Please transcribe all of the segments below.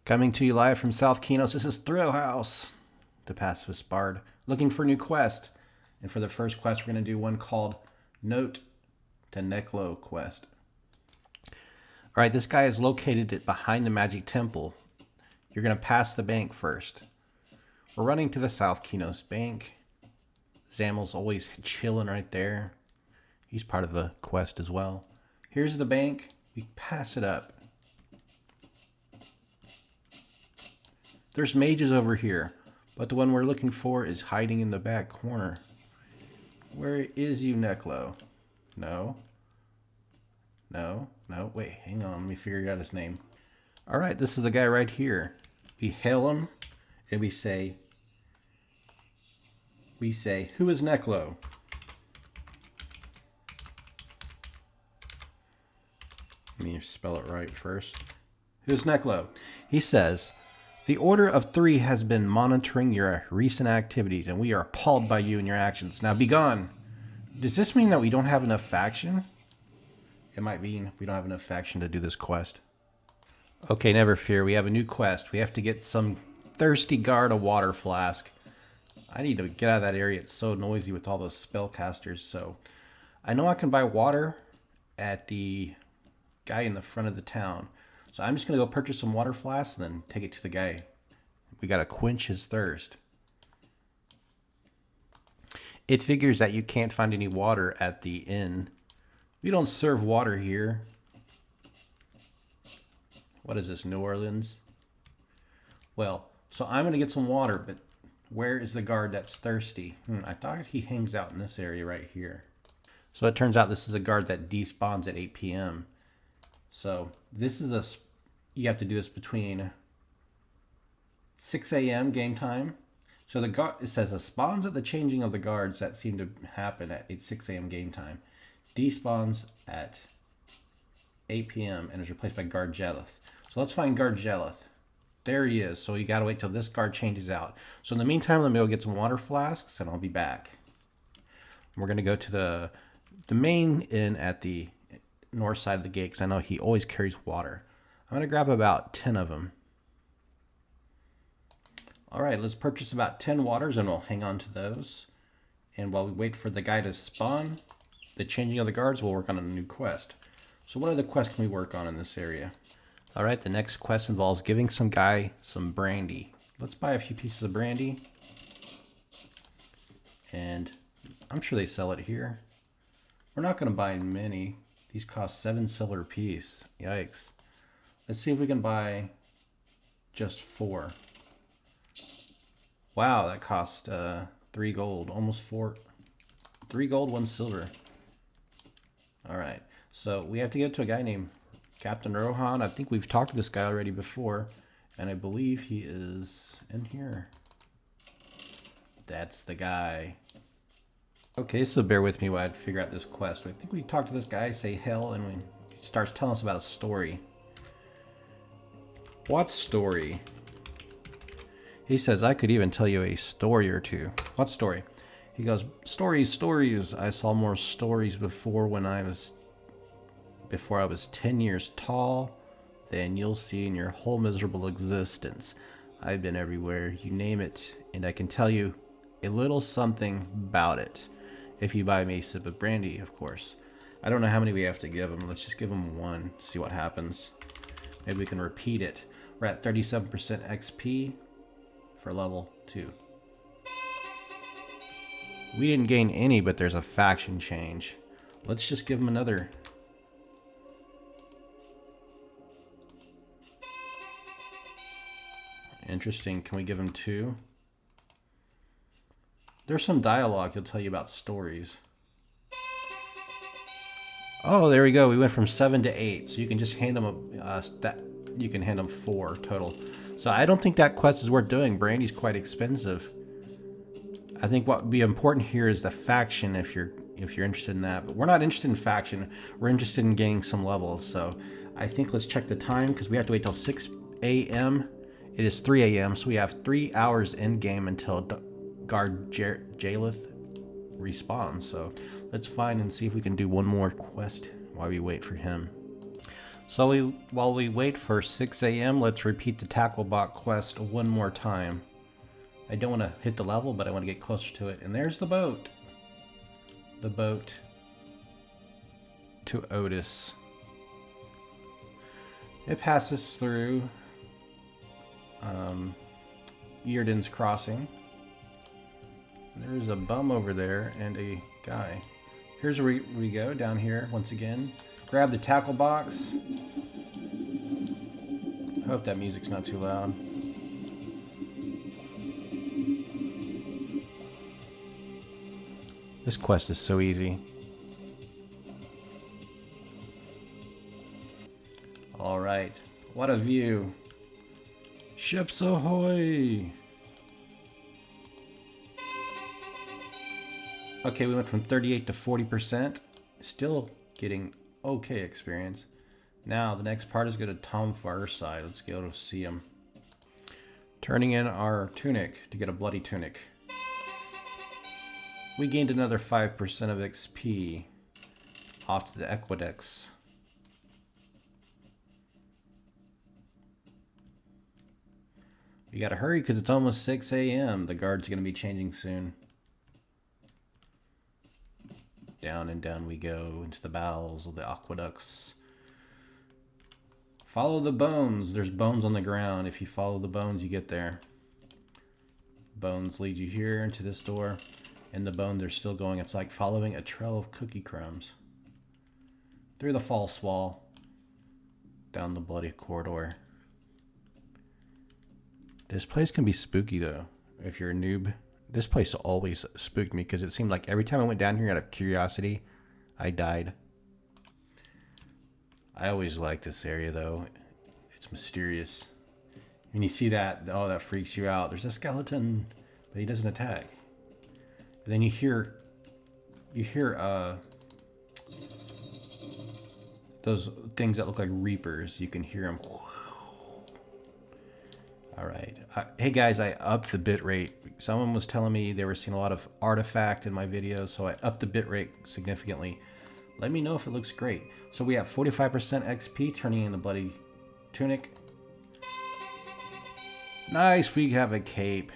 Coming to you live from South Qeynos, this is Thrill House, the Pacifist Bard, looking for a new quest. And for the first quest, we're going to do one called Note to Neklo quest. Alright, this guy is located behind the Magic Temple. You're going to pass the bank first. We're running to the South Qeynos Bank. Zamel's always chilling right there. He's part of the quest as well. Here's the bank. We pass it up. There's mages over here, but the one we're looking for is hiding in the back corner. Where is you, Neklo? No. Wait, hang on. Let me figure out his name. All right, this is the guy right here. We hail him, and we say, who is Neklo? Let me spell it right first. Who's Neklo? He says, the Order of Three has been monitoring your recent activities, and we are appalled by you and your actions. Now be gone. Does this mean that we don't have enough faction? It might mean we don't have enough faction to do this quest. Okay, never fear. We have a new quest. We have to get some thirsty guard a water flask. I need to get out of that area. It's so noisy with all those spellcasters. So I know I can buy water at the guy in the front of the town. So I'm just going to go purchase some water flasks and then take it to the guy. We got to quench his thirst. It figures that you can't find any water at the inn. We don't serve water here. What is this, New Orleans? Well, so I'm going to get some water, but where is the guard that's thirsty? I thought he hangs out in this area right here. So it turns out this is a guard that despawns at 8 p.m. So this is you have to do this between 6 a.m. game time. So the guard, it says, spawns at the changing of the guards that seem to happen at 6 a.m. game time. Despawns at 8 p.m. and is replaced by Guard Jelith. So let's find Guard Jelith. There he is. So you gotta wait till this guard changes out. So in the meantime, let me go get some water flasks and I'll be back. We're gonna go to the main inn at the north side of the gate because I know he always carries water. I'm going to grab about 10 of them. Alright, let's purchase about 10 waters and we'll hang on to those. And while we wait for the guy to spawn, the changing of the guards, we'll work on a new quest. So what other quests can we work on in this area? Alright, the next quest involves giving some guy some brandy. Let's buy a few pieces of brandy. And I'm sure they sell it here. We're not going to buy many. These cost 7 silver a piece. Yikes. Let's see if we can buy just 4. Wow, that cost 3 gold. Almost 4. 3 gold, 1 silver. Alright, so we have to get to a guy named Captain Rohan. I think we've talked to this guy already before. And I believe he is in here. That's the guy. Okay, so bear with me while I figure out this quest. I think we talk to this guy, say hell, and he starts telling us about a story. What story? He says, I could even tell you a story or two. What story? He goes, stories. I saw more stories before I was 10 years tall than you'll see in your whole miserable existence. I've been everywhere, you name it, and I can tell you a little something about it. If you buy me a sip of brandy, of course. I don't know how many we have to give him. Let's just give him 1, see what happens. Maybe we can repeat it. We're at 37% XP for level 2. We didn't gain any, but there's a faction change. Let's just give him another. Interesting. Can we give him 2? There's some dialogue he'll tell you about stories. Oh, there we go. We went from 7 to 8. So you can just hand him you can hand him 4 total. So I don't think that quest is worth doing. Brandy's quite expensive. I think what would be important here is the faction if you're interested in that. But we're not interested in faction. We're interested in gaining some levels. So I think let's check the time because we have to wait till 6 a.m. It is 3 a.m. So we have 3 hours in game until Guard Jelith respawns. So let's find and see if we can do one more quest while we wait for him. So while we wait for 6 a.m., let's repeat the Tacklebot quest one more time. I don't want to hit the level, but I want to get closer to it. And there's the boat. The boat to Otis. It passes through Earden's Crossing. There's a bum over there and a guy. Here's where we go, down here once again. Grab the tackle box. Hope that music's not too loud. This quest is so easy. Alright, what a view. Ships ahoy! Okay, we went from 38 to 40%. Still getting okay experience. Now, the next part is go to Tom Fireside. Let's go to see him. Turning in our tunic to get a bloody tunic. We gained another 5% of XP off to the Aqueducts. We gotta hurry because it's almost 6 a.m. The guard's gonna be changing soon. Down and down we go into the bowels of the aqueducts. Follow the bones. There's bones on the ground. If you follow the bones, you get there. Bones lead you here into this door. And the bones are still going. It's like following a trail of cookie crumbs. Through the false wall. Down the bloody corridor. This place can be spooky though. If you're a noob. This place always spooked me because it seemed like every time I went down here out of curiosity, I died. I always like this area though. It's mysterious. When you see that, oh, that freaks you out. There's a skeleton, but he doesn't attack. And then you hear those things that look like reapers. You can hear them. All right. Hey guys, I upped the bitrate. Someone was telling me they were seeing a lot of artifact in my videos, so I upped the bitrate significantly. Let me know if it looks great. So we have 45% XP turning in the bloody tunic. Nice, we have a cape.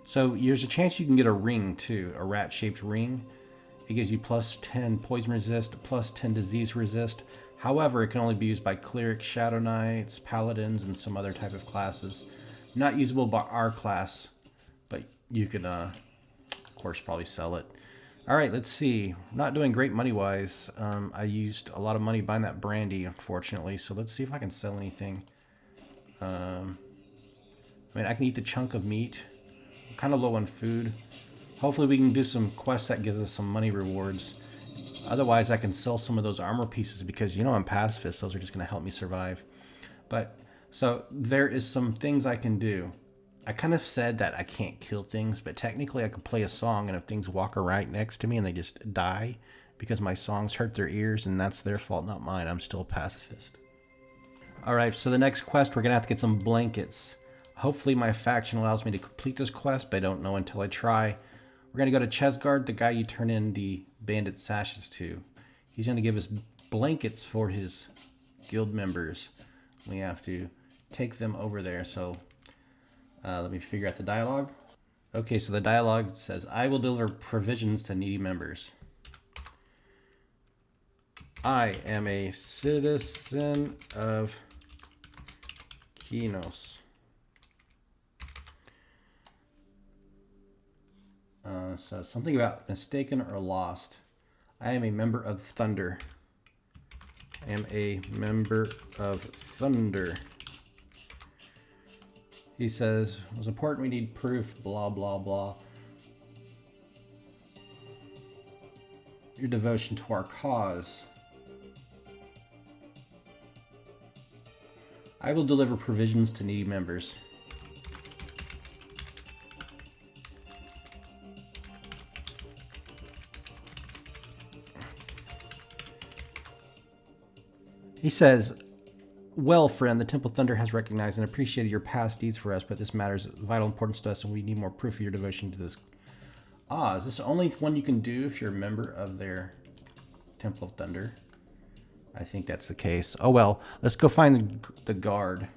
So there's a chance you can get a ring too, a rat-shaped ring. It gives you plus 10 poison resist, plus 10 disease resist. However, it can only be used by clerics, shadow knights, paladins, and some other type of classes. Not usable by our class, but you can, of course, probably sell it. All right, let's see. Not doing great money-wise. I used a lot of money buying that brandy, unfortunately. So let's see if I can sell anything. I mean, I can eat the chunk of meat. I'm kind of low on food. Hopefully we can do some quests that gives us some money rewards. Otherwise, I can sell some of those armor pieces because, you know, I'm pacifist. Those are just going to help me survive. But, so, there is some things I can do. I kind of said that I can't kill things, but technically I could play a song, and if things walk right next to me and they just die because my songs hurt their ears, and that's their fault, not mine. I'm still a pacifist. Alright, so the next quest, we're going to have to get some blankets. Hopefully my faction allows me to complete this quest, but I don't know until I try. We're going to go to Chesgard, the guy you turn in the bandit sashes to. He's going to give us blankets for his guild members. We have to take them over there. So let me figure out the dialogue. Okay, so the dialogue says, I will deliver provisions to needy members. I am a citizen of Qeynos. So something about mistaken or lost. I am a member of Thunder. I am a member of Thunder. He says, it was important, we need proof, blah, blah, blah. Your devotion to our cause. I will deliver provisions to needy members. He says, well, friend, the Temple Thunder has recognized and appreciated your past deeds for us, but this matter is of vital importance to us, and we need more proof of your devotion to this. Is this the only one you can do if you're a member of their Temple of Thunder? I think that's the case. Oh well, let's go find the guard.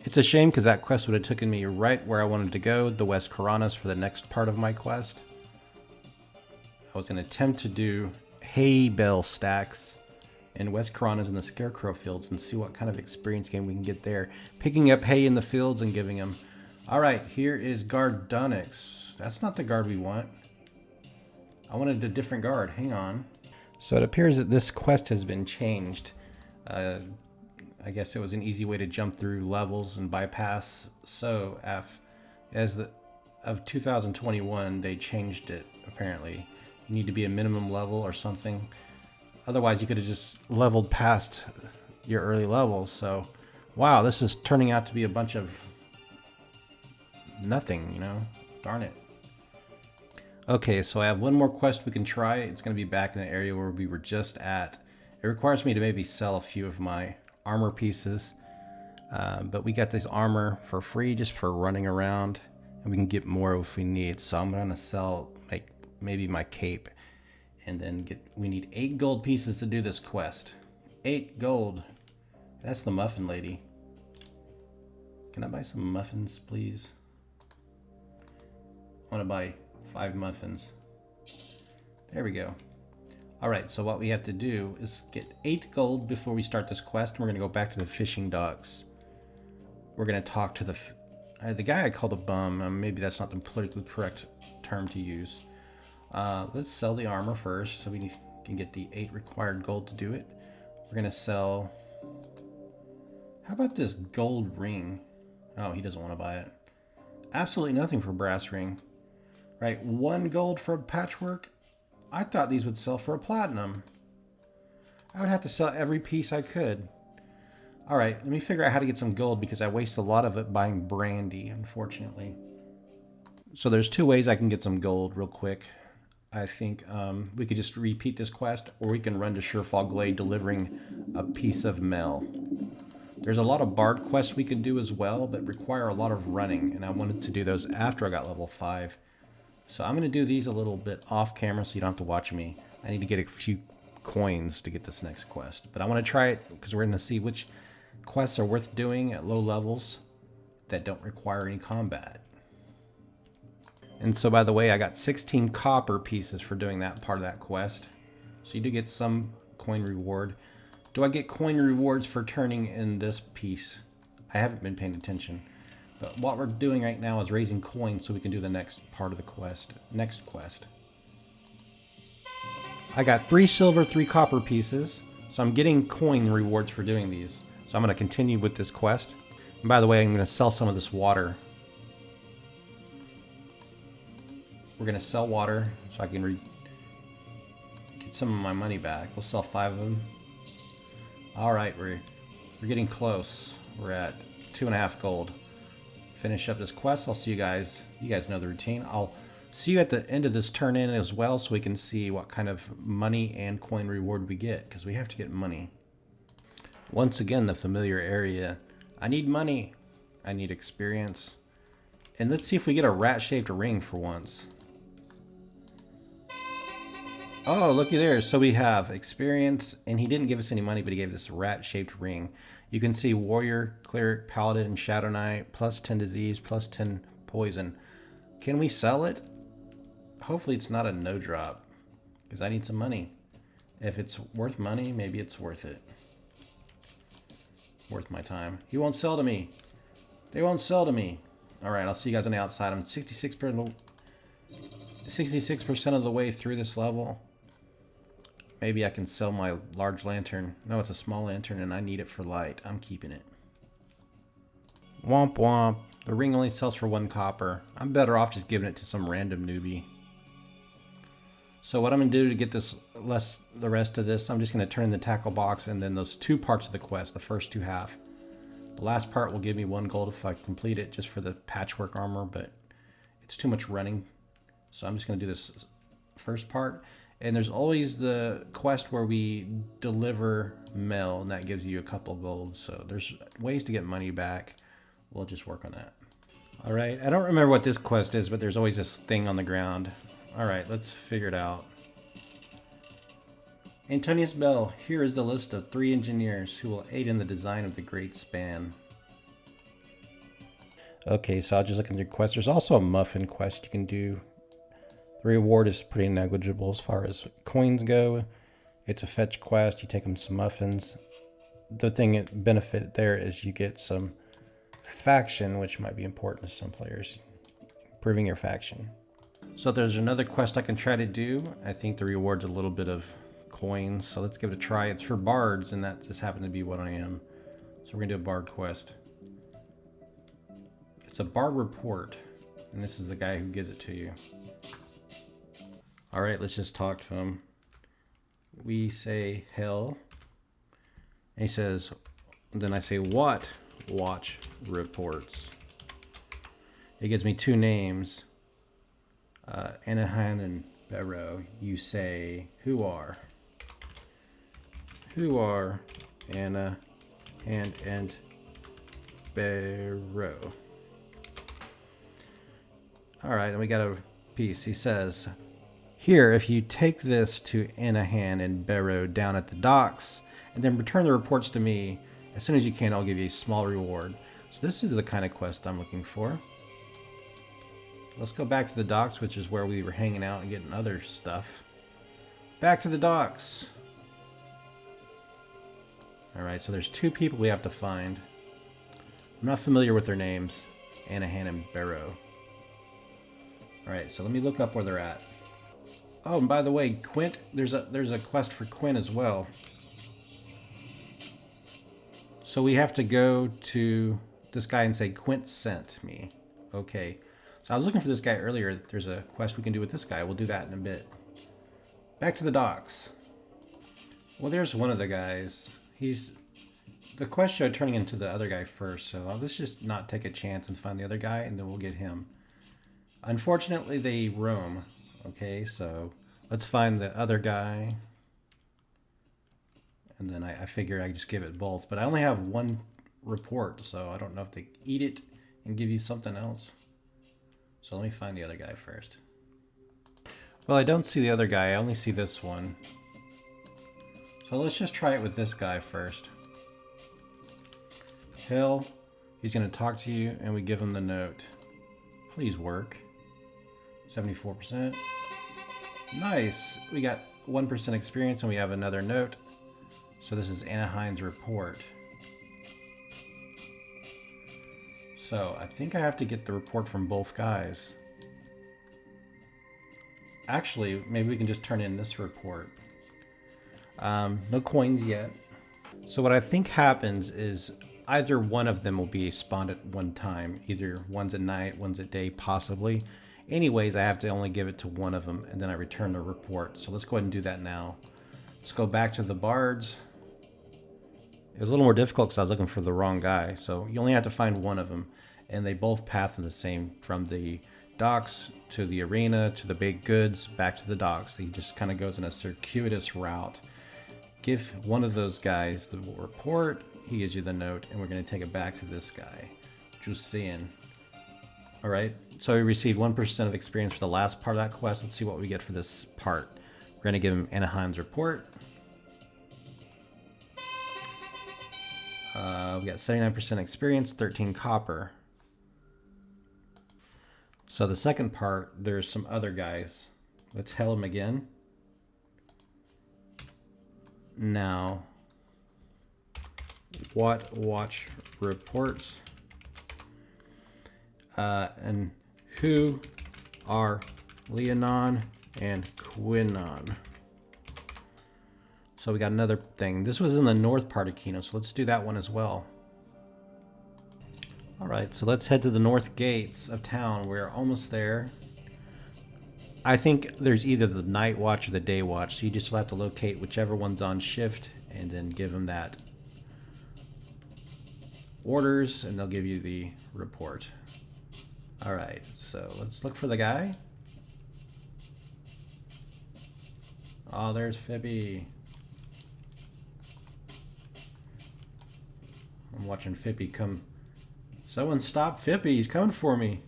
It's a shame because that quest would have taken me right where I wanted to go, the West Qeynos, for the next part of my quest. I was going to attempt to do hay bale stacks in West Qeynos in the Scarecrow fields and see what kind of experience gain we can get there. Picking up hay in the fields and giving them. Alright, here is Guard Dunix. That's not the guard we want. I wanted a different guard. Hang on. So it appears that this quest has been changed. I guess it was an easy way to jump through levels and bypass. So as of 2021, they changed it, apparently. You need to be a minimum level or something. Otherwise, you could have just leveled past your early levels. So, wow, this is turning out to be a bunch of nothing, you know? Darn it. Okay, so I have one more quest we can try. It's going to be back in an area where we were just at. It requires me to maybe sell a few of my armor pieces. But we got this armor for free just for running around. And we can get more if we need. So I'm going to sell like maybe my cape. And then we need 8 gold pieces to do this quest. 8 gold. That's the muffin lady. Can I buy some muffins, please? I want to buy 5 muffins. There we go. Alright, so what we have to do is get 8 gold before we start this quest. And we're going to go back to the fishing docks. We're going to talk to the guy I called a bum. Maybe that's not the politically correct term to use. Let's sell the armor first so we can get the 8 required gold to do it. We're going to sell... How about this gold ring? Oh, he doesn't want to buy it. Absolutely nothing for brass ring. Right, 1 gold for a patchwork? I thought these would sell for a platinum. I would have to sell every piece I could. Alright, let me figure out how to get some gold because I waste a lot of it buying brandy, unfortunately. So there's 2 ways I can get some gold real quick. I think we could just repeat this quest, or we can run to Surefall Glade delivering a piece of mail. There's a lot of bard quests we could do as well, but require a lot of running, and I wanted to do those after I got level 5. So I'm going to do these a little bit off camera so you don't have to watch me. I need to get a few coins to get this next quest. But I want to try it because we're going to see which quests are worth doing at low levels that don't require any combat. And so, by the way, I got 16 copper pieces for doing that part of that quest. So you do get some coin reward. Do I get coin rewards for turning in this piece? I haven't been paying attention. But what we're doing right now is raising coins so we can do the next part of the quest. Next quest. I got 3 silver, 3 copper pieces. So I'm getting coin rewards for doing these. So I'm going to continue with this quest. And by the way, I'm going to sell some of this water. We're going to sell water so I can get some of my money back. We'll sell 5 of them. Alright, we're getting close. We're at 2.5 gold. Finish up this quest. I'll see you guys. You guys know the routine. I'll see you at the end of this turn in as well so we can see what kind of money and coin reward we get, because we have to get money. Once again, the familiar area. I need money. I need experience. And let's see if we get a rat-shaped ring for once. Oh, looky there. So we have experience, and he didn't give us any money, but he gave us a rat-shaped ring. You can see Warrior, Cleric, Paladin, and Shadow Knight, plus 10 disease, plus 10 poison. Can we sell it? Hopefully it's not a no drop, because I need some money. If it's worth money, maybe it's worth it. Worth my time. He won't sell to me. They won't sell to me. Alright, I'll see you guys on the outside. I'm 66% of the way through this level. Maybe I can sell my large lantern. No, it's a small lantern and I need it for light. I'm keeping it. Womp womp. The ring only sells for 1 copper. I'm better off just giving it to some random newbie. So what I'm going to do to get the rest of this, I'm just going to turn the tackle box and then those 2 parts of the quest, the first 2 half. The last part will give me 1 gold if I complete it just for the patchwork armor, but it's too much running. So I'm just going to do this first part. And there's always the quest where we deliver mail, and that gives you a couple of gold. So there's ways to get money back. We'll just work on that. All right, I don't remember what this quest is, but there's always this thing on the ground. All right, let's figure it out. Antonius Bell, here is the list of 3 engineers who will aid in the design of the Great Span. Okay, so I'll just look at your quest. There's also a muffin quest you can do. The reward is pretty negligible as far as coins go. It's a fetch quest. You take them some muffins. The thing benefit there is you get some faction, which might be important to some players. Improving your faction. So there's another quest I can try to do. I think the reward's a little bit of coins, so let's give it a try. It's for bards, and that just happened to be what I am. So we're gonna do a bard quest. It's a bard report, and this is the guy who gives it to you. All right, let's just talk to him. We say hell, and he says, and then I say what watch reports. It gives me 2 names, Anahan and Barrow. You say who are Anna and Barrow. All right, and we got a piece. He says, here, if you take this to Anahan and Barrow down at the docks, and then return the reports to me, as soon as you can, I'll give you a small reward. So this is the kind of quest I'm looking for. Let's go back to the docks, which is where we were hanging out and getting other stuff. Back to the docks. All right, so there's 2 people we have to find. I'm not familiar with their names, Anahan and Barrow. All right, so let me look up where they're at. Oh, and by the way, Quint, there's a quest for Quint as well. So we have to go to this guy and say, Quint sent me. Okay. So I was looking for this guy earlier. There's a quest we can do with this guy. We'll do that in a bit. Back to the docks. Well, there's one of the guys. The quest showed turning into the other guy first, so let's just not take a chance and find the other guy, and then we'll get him. Unfortunately, they roam. Okay, so let's find the other guy. And then I figure I just give it both. But I only have 1 report, so I don't know if they eat it and give you something else. So let me find the other guy first. Well, I don't see the other guy. I only see this one. So let's just try it with this guy first. Hill, he's going to talk to you, and we give him the note. Please work. 74%. Nice. We got 1% experience, and we have another note. So this is Anaheim's report. So I think I have to get the report from both guys. Actually, maybe we can just turn in this report. No coins yet. So what I think happens is either one of them will be spawned at one time. Either one's at night, one's at day, possibly. Anyways, I have to only give it to one of them, and then I return the report. So let's go ahead and do that now. Let's go back to the bards. It was a little more difficult because I was looking for the wrong guy. So you only have to find one of them, and they both path in the same, from the docks to the arena to the big goods back to the docks. He just kind of goes in a circuitous route. Give one of those guys the report, he gives you the note, and we're going to take it back to this guy, Jusian. All right, so we received 1% of experience for the last part of that quest. Let's see what we get for this part. We're going to give him Anaheim's report. We got 79% experience, 13 copper. So the second part, there's some other guys. Let's tell them again. Now, what watch reports? And who are Leonon and Quinon? So we got another thing. This was in the north part of Qeynos, so let's do that one as well. All right, so let's head to the north gates of town. We're almost there. I think there's either the night watch or the day watch, so you just have to locate whichever one's on shift and then give them that orders, and they'll give you the report. All right, so let's look for the guy. Oh, there's Fippy. I'm watching Fippy come. Someone stop Fippy, he's coming for me.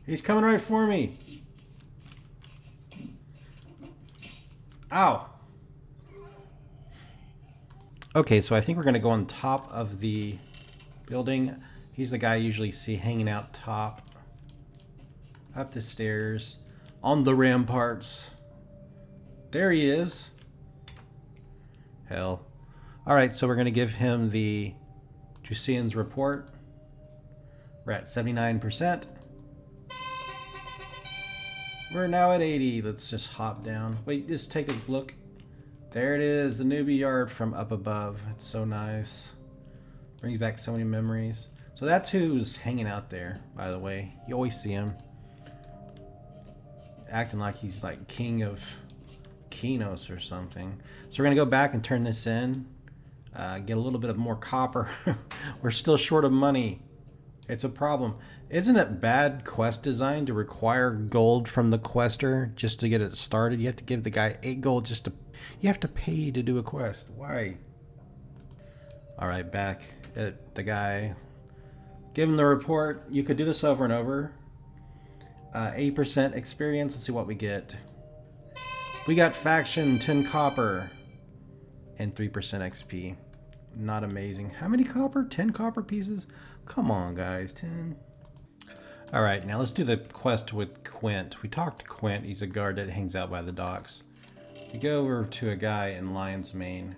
He's coming right for me. Ow. Okay, so I think we're going to go on top of the building. He's the guy I usually see hanging out top. Up the stairs. On the ramparts. There he is. Hell. Alright, so we're going to give him the Jusian's report. We're at 79%. We're now at 80. Let's just hop down. Wait, just take a look. There it is, the newbie yard from up above. It's so nice. Brings back so many memories. So that's who's hanging out there, by the way. You always see him. Acting like he's like king of Qeynos or something. So we're going to go back and turn this in. Get a little bit of more copper. We're still short of money. It's a problem. Isn't it bad quest design to require gold from the quester just to get it started? You have to give the guy 8 gold just to... You have to pay to do a quest. Why? Alright, back at the guy. Give him the report. You could do this over and over. 80% experience. Let's see what we get. We got faction, 10 copper, and 3% XP. Not amazing. How many copper? 10 copper pieces? Come on, guys. 10. Alright, now let's do the quest with Quint. We talked to Quint. He's a guard that hangs out by the docks. We go over to a guy in Lion's Mane.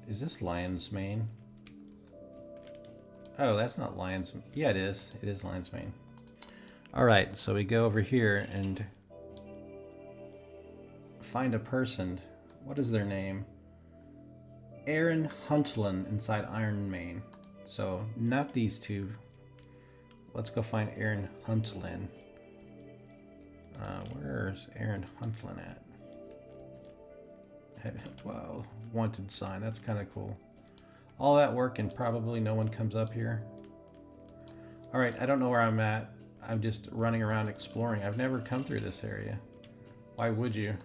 Is this Lion's Mane? Oh, that's not Lion's... Yeah, it is. It is Lion's Mane. Alright, so we go over here and find a person. What is their name? Aaron Huntlin inside Iron Mane. So, not these two. Let's go find Aaron Huntlin. Where's Aaron Huntlin at? Wow, wanted sign. That's kind of cool. All that work and probably no one comes up here. Alright, I don't know where I'm at. I'm just running around exploring. I've never come through this area. Why would you?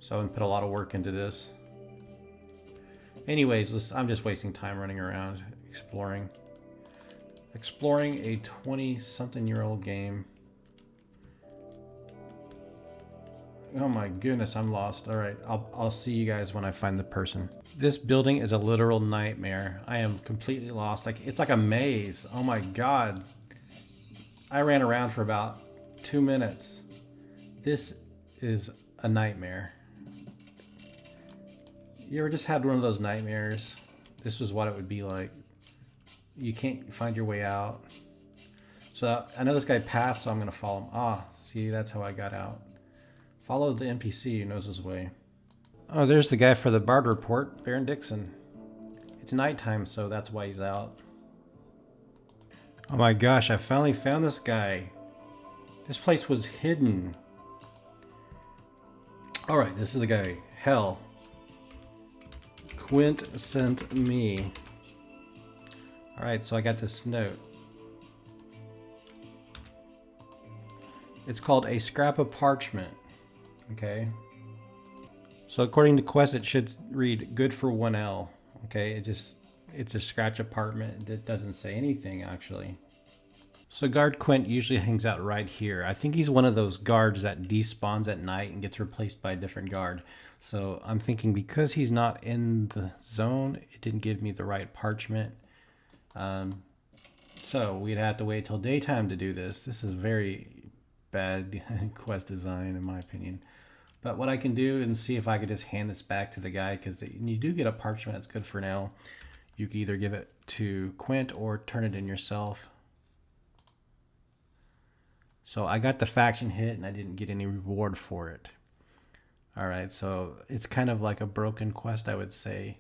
So I'm put a lot of work into this. Anyways, I'm just wasting time running around exploring. Exploring a 20-something-year-old game. Oh my goodness, I'm lost. Alright, I'll see you guys when I find the person. This building is a literal nightmare. I am completely lost. It's like a maze. Oh my god. I ran around for about 2 minutes. This is a nightmare. You ever just had one of those nightmares? This is what it would be like. You can't find your way out. So I know this guy passed, so I'm going to follow him. Ah, see, that's how I got out. Follow the NPC who knows his way. Oh, there's the guy for the Bard report, Baron Dixon. It's nighttime, so that's why he's out. Oh my gosh, I finally found this guy. This place was hidden. Alright, this is the guy. Hell. Quint sent me. Alright, so I got this note. It's called A Scrap of Parchment. Okay. So according to Quest, it should read good for 1L. Okay, it's a scratch apartment. It doesn't say anything actually. So guard Quint usually hangs out right here. I think he's one of those guards that despawns at night and gets replaced by a different guard. So I'm thinking because he's not in the zone, it didn't give me the right parchment. So we'd have to wait till daytime to do this. This is very bad quest design in my opinion. But what I can do and see if I could just hand this back to the guy, because you do get a parchment that's good for now. You can either give it to Quint or turn it in yourself. So I got the faction hit and I didn't get any reward for it. Alright, so it's kind of like a broken quest, I would say.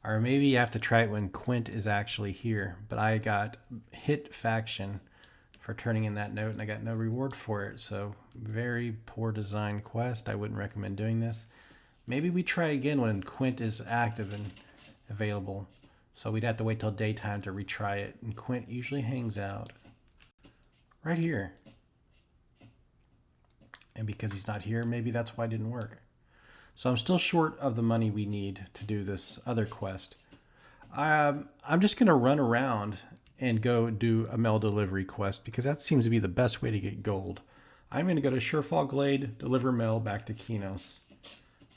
Or maybe you have to try it when Quint is actually here. But I got hit faction for turning in that note and I got no reward for it. So very poor design quest. I wouldn't recommend doing this. Maybe we try again when Quint is active and available. So we'd have to wait till daytime to retry it. And Quint usually hangs out right here. And because he's not here, maybe that's why it didn't work. So I'm still short of the money we need to do this other quest. I'm just going to run around and go do a mail delivery quest because that seems to be the best way to get gold. I'm going to go to Surefall Glade, deliver mail back to Qeynos.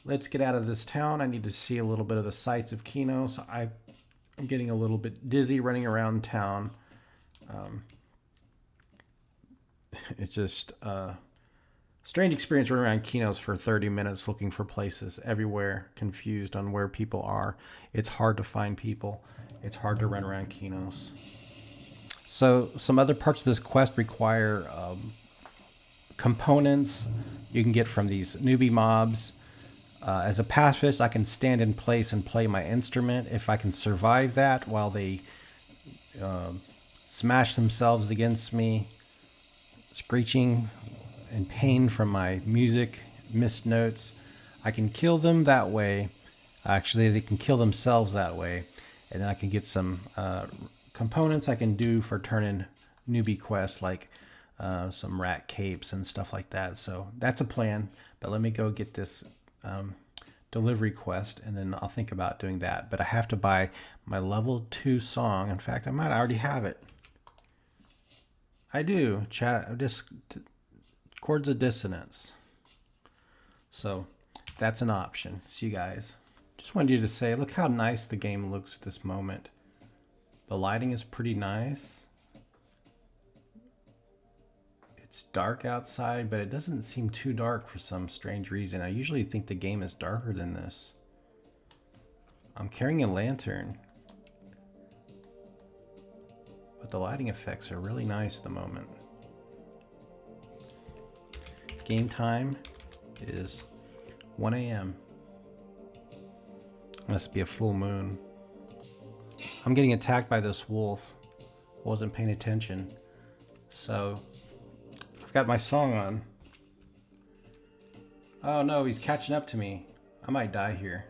let's get out of this town. I need to see a little bit of the sights of Qeynos. I'm getting a little bit dizzy running around town. It's just a strange experience running around Qeynos for 30 minutes looking for places everywhere, confused on where people are. It's hard to find people. It's hard to run around Qeynos. So some other parts of this quest require components you can get from these newbie mobs. As a pacifist, I can stand in place and play my instrument. If I can survive that while they smash themselves against me, screeching in pain from my music, missed notes, I can kill them that way. Actually, they can kill themselves that way. And then I can get some components I can do for turning newbie quests, like some rat capes and stuff like that. So that's a plan. But let me go get this delivery quest, and then I'll think about doing that. But I have to buy my level 2 song. In fact, I might already have it. I do. Chords of dissonance. So that's an option. So you guys, just wanted you to say, look how nice the game looks at this moment. The lighting is pretty nice. It's dark outside, but it doesn't seem too dark for some strange reason. I usually think the game is darker than this. I'm carrying a lantern, but the lighting effects are really nice at the moment. Game time is 1 a.m. Must be a full moon. I'm getting attacked by this wolf. Wasn't paying attention. So I've got my song on. Oh no, he's catching up to me. I might die here.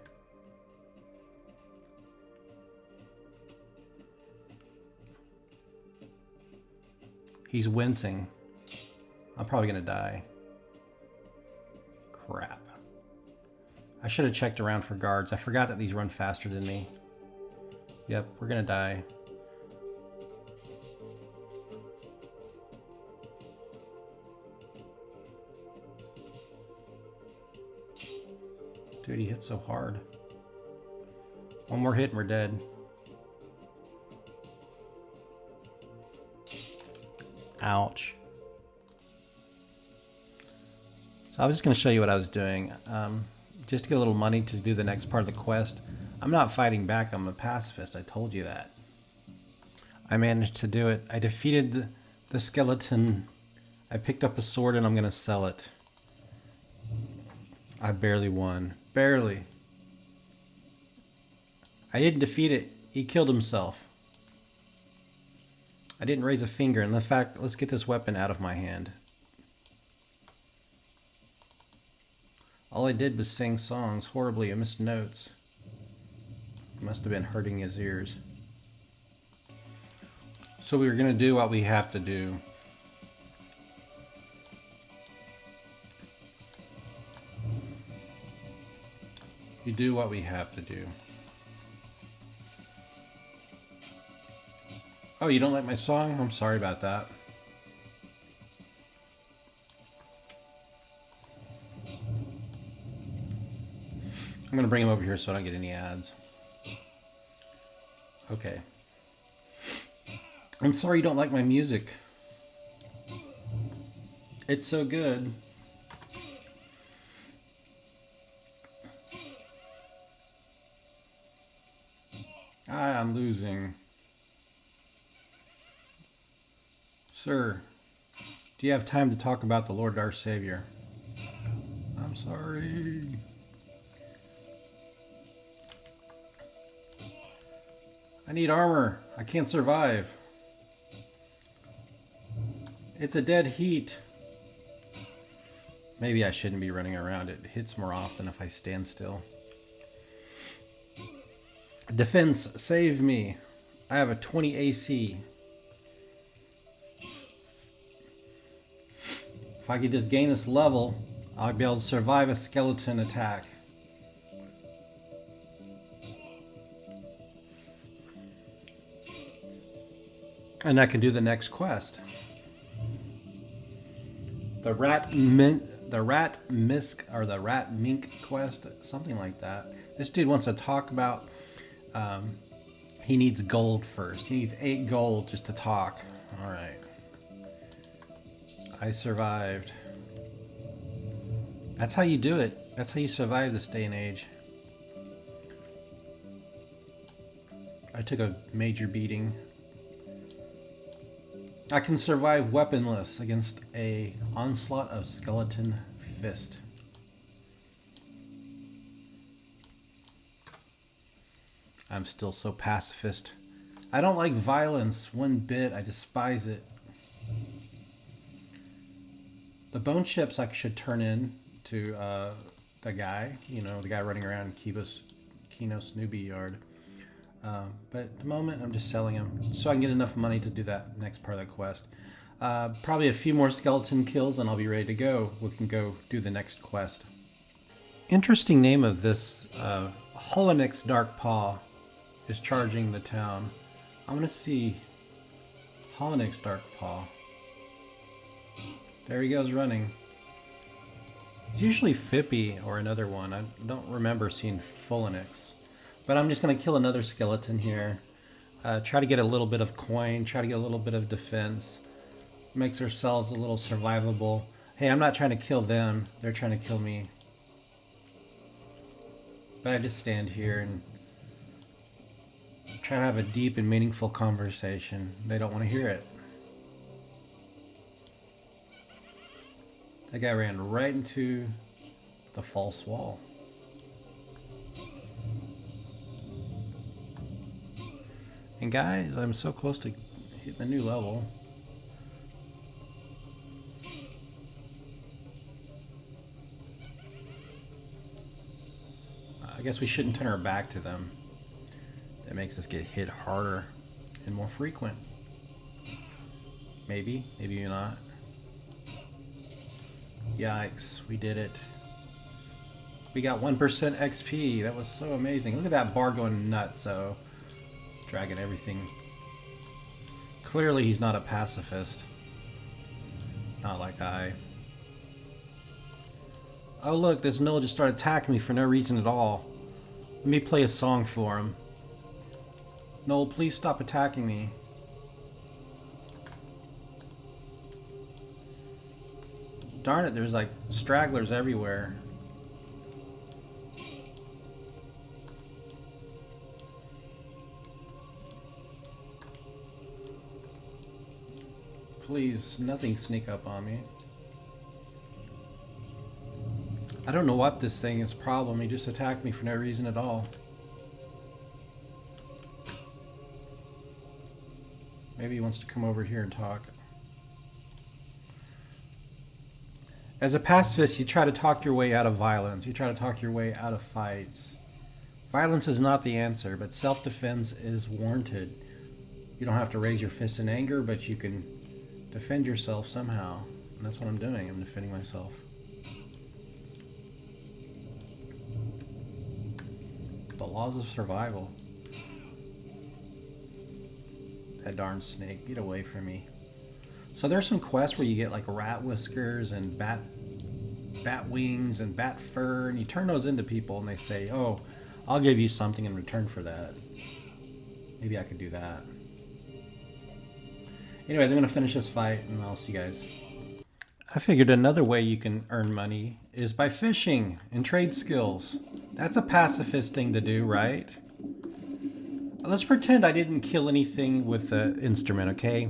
He's wincing. I'm probably gonna die. Crap. I should have checked around for guards. I forgot that these run faster than me. Yep, we're gonna die. Dude, he hit so hard. One more hit and we're dead. Ouch. So I was just going to show you what I was doing. Just to get a little money to do the next part of the quest. I'm not fighting back. I'm a pacifist. I told you that. I managed to do it. I defeated the skeleton. I picked up a sword and I'm going to sell it. I barely won. Barely. I didn't defeat it. He killed himself. I didn't raise a finger. And in fact, let's get this weapon out of my hand. All I did was sing songs horribly. I missed notes. It must have been hurting his ears. So we're going to do what we have to do. You do what we have to do. Oh, you don't like my song? I'm sorry about that. I'm going to bring him over here so I don't get any ads. Okay. I'm sorry you don't like my music. It's so good. I'm losing. Sir, do you have time to talk about the Lord our Savior? I'm sorry. I need armor. I can't survive. It's a dead heat. Maybe I shouldn't be running around. It hits more often if I stand still. Defense, save me. I have a 20 AC. If I could just gain this level, I'd be able to survive a skeleton attack. And I can do the next quest. The the rat misc or the rat mink quest, something like that. This dude wants to talk about. He needs gold first. He needs 8 gold just to talk. All right. I survived. That's how you do it. That's how you survive this day and age. I took a major beating. I can survive weaponless against a onslaught of skeleton fist. I'm still so pacifist. I don't like violence one bit. I despise it. The bone chips I should turn in to the guy, you know, the guy running around Qeynos newbie yard. But at the moment, I'm just selling them so I can get enough money to do that next part of the quest. Probably a few more skeleton kills and I'll be ready to go. We can go do the next quest. Interesting name of this Holonix Dark Paw is charging the town. I'm going to see Holonix Dark Paw. There he goes running. It's usually Fippy or another one. I don't remember seeing Fulinix. But I'm just going to kill another skeleton here. Try to get a little bit of coin. Try to get a little bit of defense. Makes ourselves a little survivable. Hey, I'm not trying to kill them. They're trying to kill me. But I just stand here and try to have a deep and meaningful conversation. They don't want to hear it. That guy ran right into the false wall. And guys, I'm so close to hitting a new level. I guess we shouldn't turn our back to them. That makes us get hit harder and more frequent. Maybe, maybe not. Yikes, we did it. We got 1% XP. That was so amazing. Look at that bar going nuts, so dragging everything. Clearly he's not a pacifist. Not like I. Oh look, this Noah just started attacking me for no reason at all. Let me play a song for him. Noel, please stop attacking me. Darn it, there's like stragglers everywhere. Please, nothing sneak up on me. I don't know what this thing is problem. He just attacked me for no reason at all. Maybe he wants to come over here and talk. As a pacifist, you try to talk your way out of violence. You try to talk your way out of fights. Violence is not the answer, but self-defense is warranted. You don't have to raise your fist in anger, but you can defend yourself somehow. And that's what I'm doing. I'm defending myself. The laws of survival. That darn snake, get away from me. So there's some quests where you get like rat whiskers and bat wings and bat fur, and you turn those into people and they say, oh, I'll give you something in return for that. Maybe I could do that. Anyways, I'm going to finish this fight and I'll see you guys. I figured another way you can earn money is by fishing and trade skills. That's a pacifist thing to do, right? Let's pretend I didn't kill anything with the instrument, okay?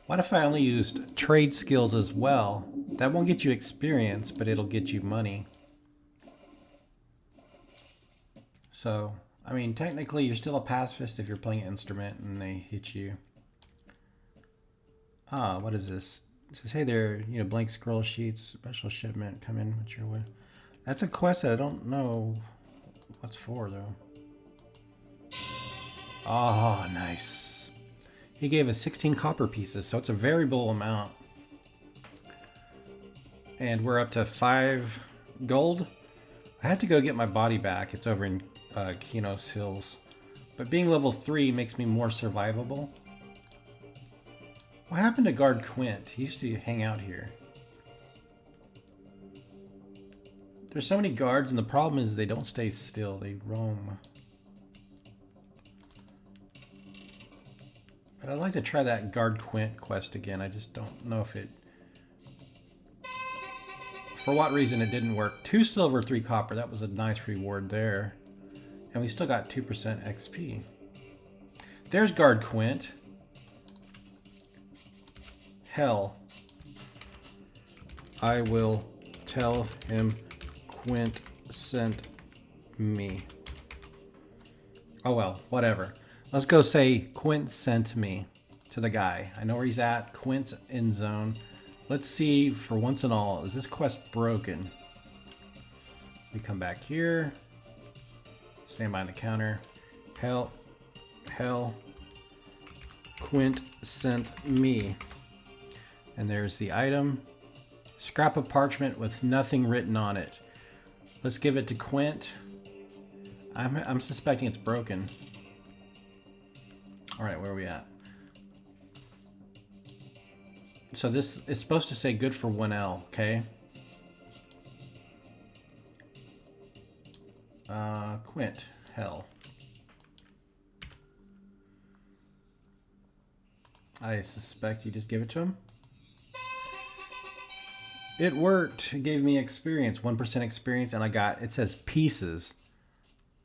What if I only used trade skills as well? That won't get you experience, but it'll get you money. So, I mean, technically you're still a pacifist if you're playing an instrument and they hit you. Ah, what is this? It says, hey there, you know, blank scroll sheets, special shipment, come in with your way. That's a quest that I don't know what's for, though. Oh, nice. He gave us 16 copper pieces, so it's a variable amount. And we're up to 5 gold. I had to go get my body back. It's over in Qeynos Hills. But being level 3 makes me more survivable. What happened to Guard Quint? He used to hang out here. There's so many guards, and the problem is they don't stay still. They roam. But I'd like to try that Guard Quint quest again. I just don't know if it... For what reason it didn't work. 2 silver, 3 copper. That was a nice reward there. And we still got 2% XP. There's Guard Quint. Hell. I will tell him Quint sent me. Oh well, whatever. Let's go say Quint sent me to the guy. I know where he's at. Quint's in zone. Let's see for once and all, is this quest broken? We come back here. Stand by the counter. Hell. Quint sent me. And there's the item. Scrap of parchment with nothing written on it. Let's give it to Quint. I'm suspecting it's broken. Alright, where are we at? So this is supposed to say good for 1L, okay? Quint, hell. I suspect you just give it to him. It worked. It gave me experience, 1% experience, and I got, it says pieces.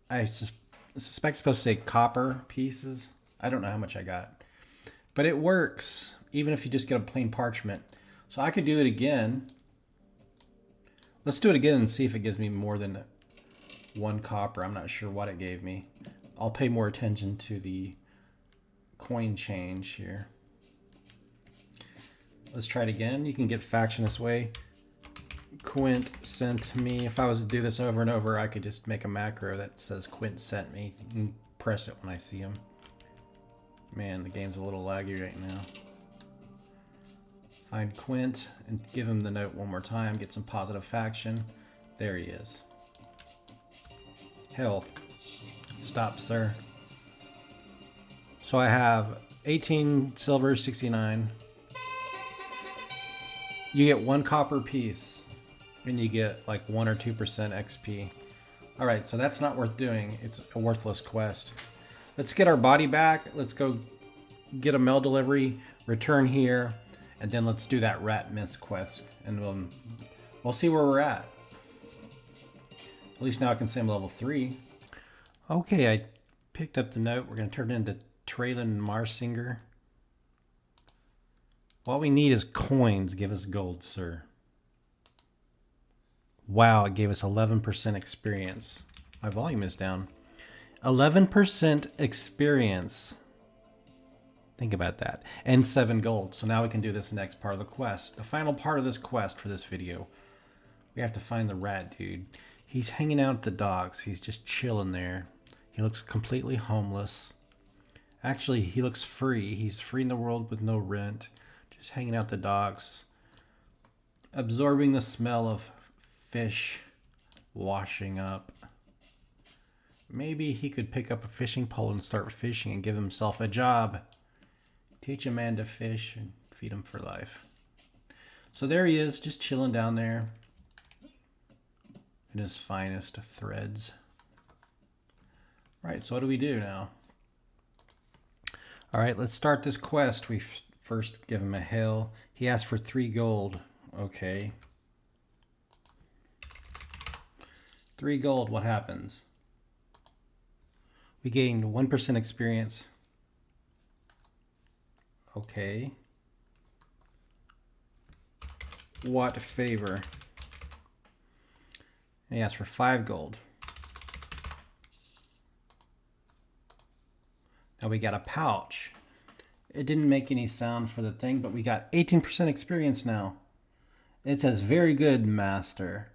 I suspect it's supposed to say copper pieces. I don't know how much I got. But it works, even if you just get a plain parchment. So I could do it again. Let's do it again and see if it gives me more than 1 copper. I'm not sure what it gave me. I'll pay more attention to the coin change here. Let's try it again. You can get faction this way. Quint sent me. If I was to do this over and over, I could just make a macro that says Quint sent me. You can press it when I see him. Man, the game's a little laggy right now. Find Quint and give him the note one more time. Get some positive faction. There he is. Hell. Stop, sir. So I have 18 silver, 69. You get 1 copper piece. And you get like 1 or 2% XP. Alright, so that's not worth doing. It's a worthless quest. Let's get our body back. Let's go get a mail delivery. Return here. And then let's do that rat myth quest. And we'll see where we're at. At least now I can say I'm level 3. Okay, I picked up the note. We're going to turn it into Traylon Marsinger. What we need is coins. Give us gold, sir. Wow, it gave us 11% experience. My volume is down. 11% experience. Think about that. And 7 gold. So now we can do this next part of the quest. The final part of this quest for this video. We have to find the rat dude. He's hanging out at the docks. He's just chilling there. He looks completely homeless. Actually, he looks free. He's free in the world with no rent. Just hanging out at the docks. Absorbing the smell of fish washing up. Maybe he could pick up a fishing pole and start fishing and give himself a job. Teach a man to fish and feed him for life. So there he is, just chilling down there in his finest threads. Right, so what do we do now? Alright, let's start this quest. We first give him a hill. He asked for 3 gold. Okay. 3 gold, what happens? We gained 1% experience. Okay. What favor? And he asked for 5 gold. Now we got a pouch. It didn't make any sound for the thing, but we got 18% experience now. It says, very good, master.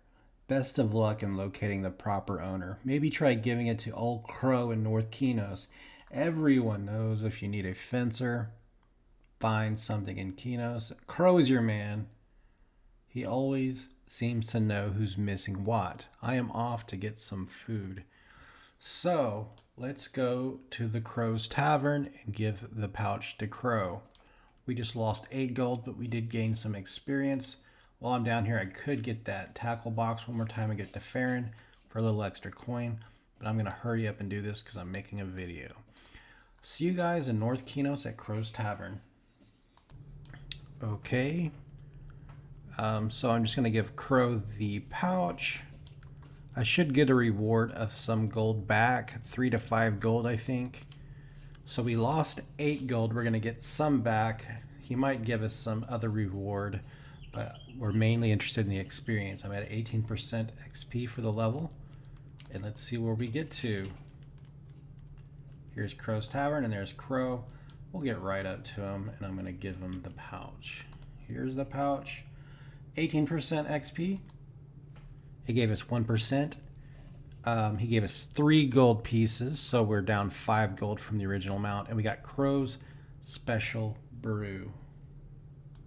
Best of luck in locating the proper owner. Maybe try giving it to Old Crow in North Qeynos. Everyone knows if you need a fencer, find something in Qeynos. Crow is your man. He always seems to know who's missing what. I am off to get some food. So, let's go to the Crow's Tavern and give the pouch to Crow. We just lost 8 gold, but we did gain some experience. while I'm down here, I could get that tackle box one more time and get to Farron for a little extra coin. But I'm going to hurry up and do this because I'm making a video. See you guys in North Qeynos at Crow's Tavern. Okay. So I'm just going to give Crow the pouch. I should get a reward of some gold back. 3 to 5 gold, I think. So we lost 8 gold. We're going to get some back. He might give us some other reward, but we're mainly interested in the experience. I'm at 18% XP for the level. And let's see where we get to. Here's Crow's Tavern, and there's Crow. We'll get right up to him, and I'm going to give him the pouch. Here's the pouch. 18% XP. He gave us 1%. He gave us 3 gold pieces, so we're down 5 gold from the original amount. And we got Crow's Special Brew.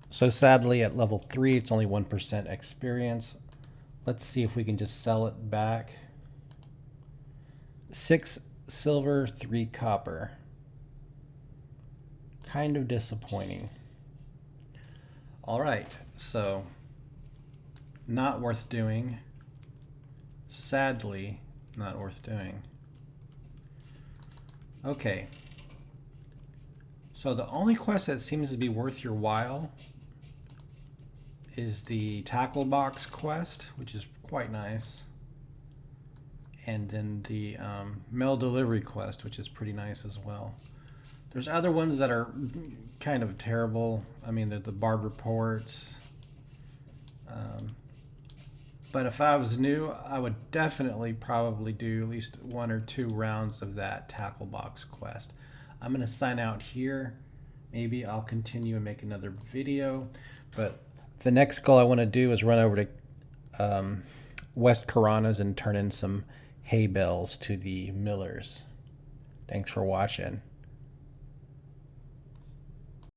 So sadly, at level 3, it's only 1% experience. Let's see if we can just sell it back. 6 silver, 3 copper. Kind of disappointing. All right, so not worth doing. Sadly, not worth doing. Okay. So the only quest that seems to be worth your while is the tackle box quest, which is quite nice. And then the mail delivery quest, which is pretty nice as well. There's other ones that are kind of terrible. I mean, the Bard reports. But if I was new, I would definitely probably do at least 1 or 2 rounds of that tackle box quest. I'm going to sign out here. Maybe I'll continue and make another video. But the next goal I want to do is run over to West Karanas and turn in some hay bales to the millers. Thanks for watching.